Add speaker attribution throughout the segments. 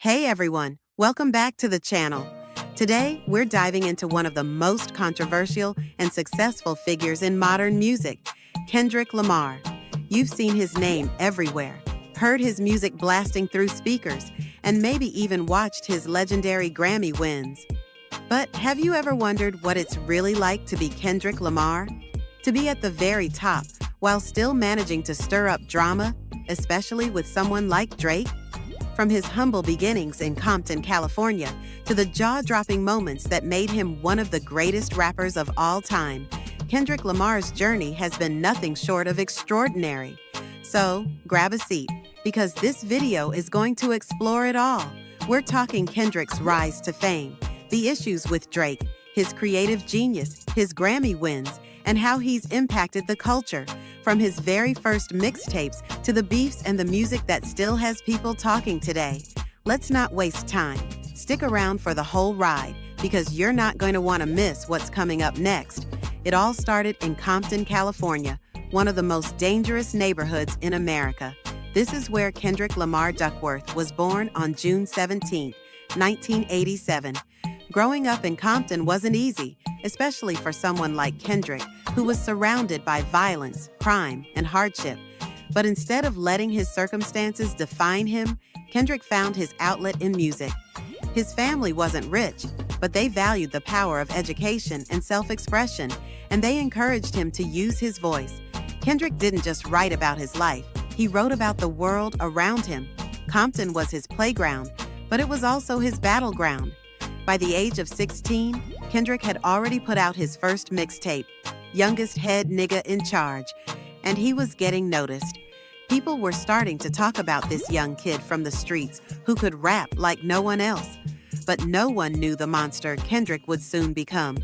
Speaker 1: Hey everyone, welcome back to the channel. Today, we're diving into one of the most controversial and successful figures in modern music, Kendrick Lamar. You've seen his name everywhere, heard his music blasting through speakers, and maybe even watched his legendary Grammy wins. But have you ever wondered what it's really like to be Kendrick Lamar? To be at the very top, while still managing to stir up drama, especially with someone like Drake? From his humble beginnings in Compton, California, to the jaw-dropping moments that made him one of the greatest rappers of all time, Kendrick Lamar's journey has been nothing short of extraordinary. So, grab a seat, because this video is going to explore it all. We're talking Kendrick's rise to fame, the issues with Drake, his creative genius, his Grammy wins, and how he's impacted the culture, from his very first mixtapes to the beefs and the music that still has people talking today. Let's not waste time. Stick around for the whole ride, because you're not going to want to miss what's coming up next. It all started in Compton, California, one of the most dangerous neighborhoods in America. This is where Kendrick Lamar Duckworth was born on June 17, 1987. Growing up in Compton wasn't easy, especially for someone like Kendrick, who was surrounded by violence, crime, and hardship. But instead of letting his circumstances define him, Kendrick found his outlet in music. His family wasn't rich, but they valued the power of education and self-expression, and they encouraged him to use his voice. Kendrick didn't just write about his life, he wrote about the world around him. Compton was his playground, but it was also his battleground. By the age of 16, Kendrick had already put out his first mixtape, Youngest Head Nigga in Charge, and he was getting noticed. People were starting to talk about this young kid from the streets who could rap like no one else. But no one knew the monster Kendrick would soon become.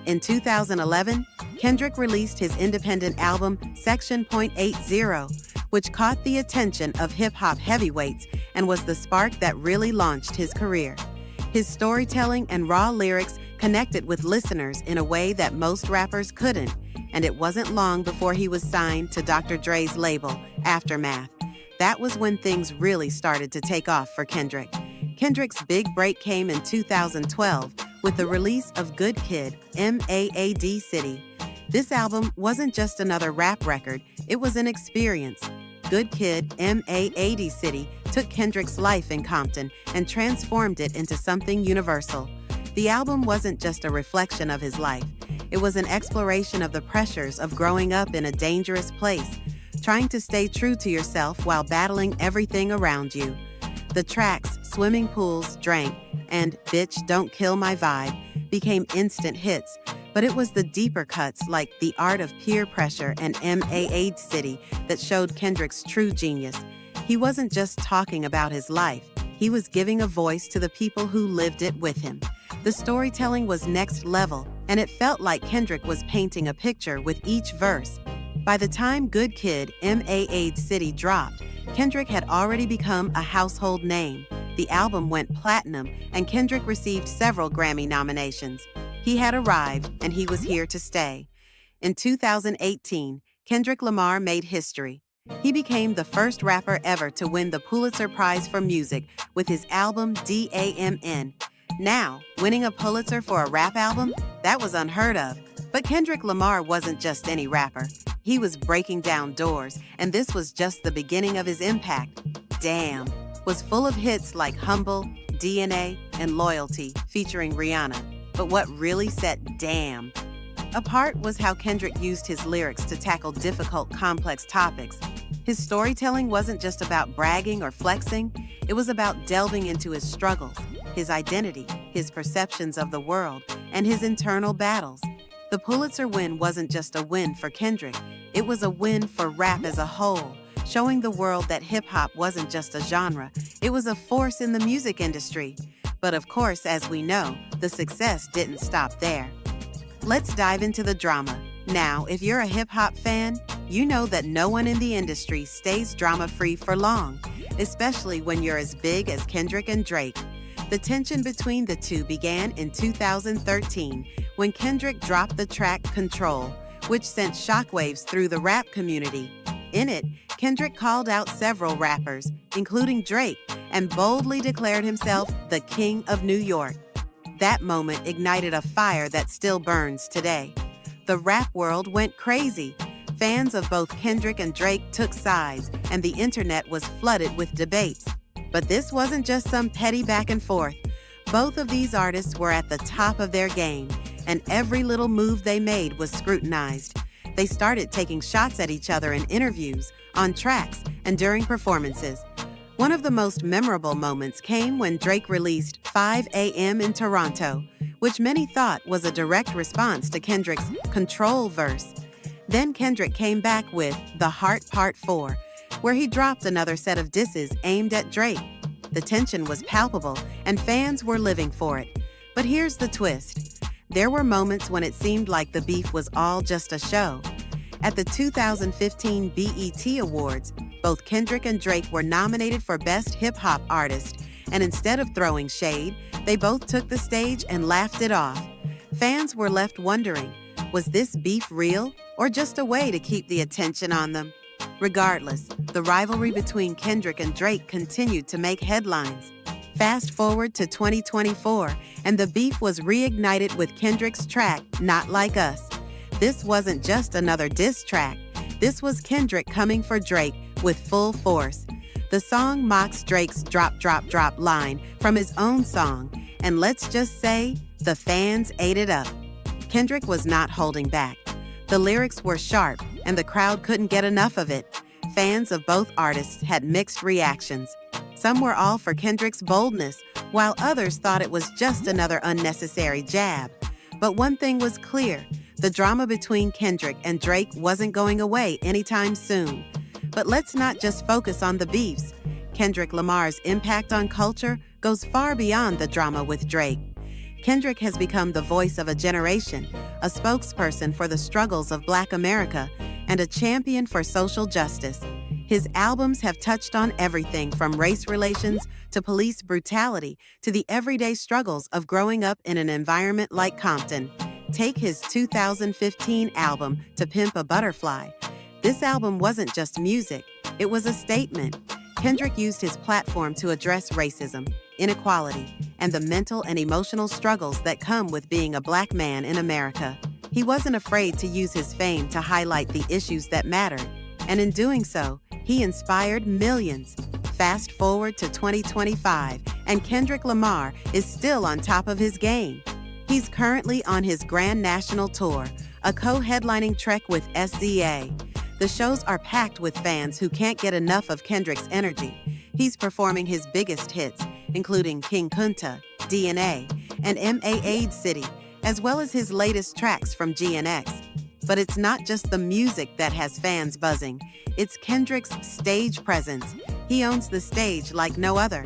Speaker 1: In 2011, Kendrick released his independent album, Section .80, which caught the attention of hip-hop heavyweights and was the spark that really launched his career. His storytelling and raw lyrics connected with listeners in a way that most rappers couldn't, and it wasn't long before he was signed to Dr. Dre's label, Aftermath. That was when things really started to take off for Kendrick. Kendrick's big break came in 2012 with the release of Good Kid, M.A.A.D. City. This album wasn't just another rap record, it was an experience. Good Kid, M.A.A.D. City took Kendrick's life in Compton and transformed it into something universal. The album wasn't just a reflection of his life. It was an exploration of the pressures of growing up in a dangerous place, trying to stay true to yourself while battling everything around you. The tracks Swimming Pools, Drank, and Bitch Don't Kill My Vibe became instant hits, but it was the deeper cuts like The Art of Peer Pressure and M.A.A.D. City that showed Kendrick's true genius. He wasn't just talking about his life, he was giving a voice to the people who lived it with him. The storytelling was next level, and it felt like Kendrick was painting a picture with each verse. By the time Good Kid, M.A.A.D. City dropped, Kendrick had already become a household name. The album went platinum, and Kendrick received several Grammy nominations. He had arrived, and he was here to stay. In 2018, Kendrick Lamar made history. He became the first rapper ever to win the Pulitzer Prize for Music with his album D.A.M.N. Now, winning a Pulitzer for a rap album? That was unheard of. But Kendrick Lamar wasn't just any rapper. He was breaking down doors, and this was just the beginning of his impact. Damn was full of hits like Humble, DNA, and Loyalty, featuring Rihanna. But what really set Damn apart was how Kendrick used his lyrics to tackle difficult, complex topics. His storytelling wasn't just about bragging or flexing, it was about delving into his struggles, his identity, his perceptions of the world, and his internal battles. The Pulitzer win wasn't just a win for Kendrick, it was a win for rap as a whole, showing the world that hip-hop wasn't just a genre, it was a force in the music industry. But of course, as we know, the success didn't stop there. Let's dive into the drama. Now, if you're a hip-hop fan, you know that no one in the industry stays drama-free for long, especially when you're as big as Kendrick and Drake. The tension between the two began in 2013 when Kendrick dropped the track Control, which sent shockwaves through the rap community. In it, Kendrick called out several rappers, including Drake, and boldly declared himself the King of New York. That moment ignited a fire that still burns today. The rap world went crazy. Fans of both Kendrick and Drake took sides, and the internet was flooded with debates. But this wasn't just some petty back and forth. Both of these artists were at the top of their game, and every little move they made was scrutinized. They started taking shots at each other in interviews, on tracks, and during performances. One of the most memorable moments came when Drake released 5 a.m. in Toronto, which many thought was a direct response to Kendrick's Control verse. Then Kendrick came back with The Heart Part 4, where he dropped another set of disses aimed at Drake. The tension was palpable, and fans were living for it. But here's the twist. There were moments when it seemed like the beef was all just a show. At the 2015 BET Awards, both Kendrick and Drake were nominated for Best Hip Hop Artist, and instead of throwing shade, they both took the stage and laughed it off. Fans were left wondering, was this beef real or just a way to keep the attention on them? Regardless, the rivalry between Kendrick and Drake continued to make headlines. Fast forward to 2024, and the beef was reignited with Kendrick's track, Not Like Us. This wasn't just another diss track. This was Kendrick coming for Drake with full force. The song mocks Drake's drop, drop, drop line from his own song, and let's just say, the fans ate it up. Kendrick was not holding back. The lyrics were sharp, and the crowd couldn't get enough of it. Fans of both artists had mixed reactions. Some were all for Kendrick's boldness, while others thought it was just another unnecessary jab. But one thing was clear. The drama between Kendrick and Drake wasn't going away anytime soon. But let's not just focus on the beefs. Kendrick Lamar's impact on culture goes far beyond the drama with Drake. Kendrick has become the voice of a generation, a spokesperson for the struggles of Black America, and a champion for social justice. His albums have touched on everything from race relations to police brutality to the everyday struggles of growing up in an environment like Compton. Take his 2015 album, To Pimp a Butterfly. This album wasn't just music, it was a statement. Kendrick used his platform to address racism, inequality, and the mental and emotional struggles that come with being a Black man in America. He wasn't afraid to use his fame to highlight the issues that mattered, and in doing so, he inspired millions. Fast forward to 2025, and Kendrick Lamar is still on top of his game. He's currently on his Grand National Tour, a co-headlining trek with SZA. The shows are packed with fans who can't get enough of Kendrick's energy. He's performing his biggest hits, including King Kunta, DNA, and M.A. City, as well as his latest tracks from GNX. But it's not just the music that has fans buzzing. It's Kendrick's stage presence. He owns the stage like no other.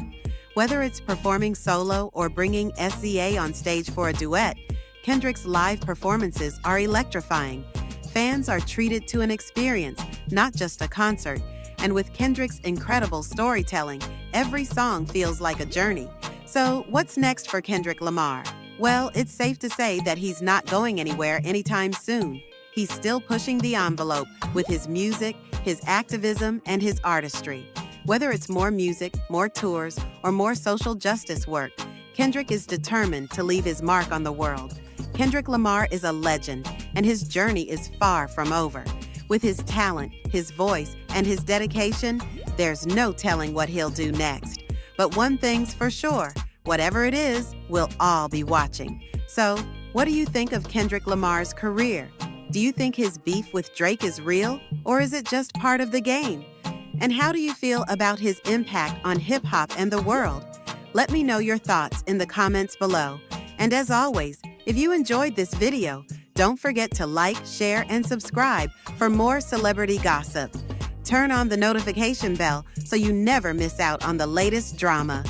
Speaker 1: Whether it's performing solo or bringing SZA on stage for a duet, Kendrick's live performances are electrifying. Fans are treated to an experience, not just a concert. And with Kendrick's incredible storytelling, every song feels like a journey. So what's next for Kendrick Lamar? Well, it's safe to say that he's not going anywhere anytime soon. He's still pushing the envelope with his music, his activism, and his artistry. Whether it's more music, more tours, or more social justice work, Kendrick is determined to leave his mark on the world. Kendrick Lamar is a legend, and his journey is far from over. With his talent, his voice, and his dedication, there's no telling what he'll do next. But one thing's for sure, whatever it is, we'll all be watching. So, what do you think of Kendrick Lamar's career? Do you think his beef with Drake is real, or is it just part of the game? And how do you feel about his impact on hip-hop and the world? Let me know your thoughts in the comments below. And as always, if you enjoyed this video, don't forget to like, share, and subscribe for more celebrity gossip. Turn on the notification bell so you never miss out on the latest drama.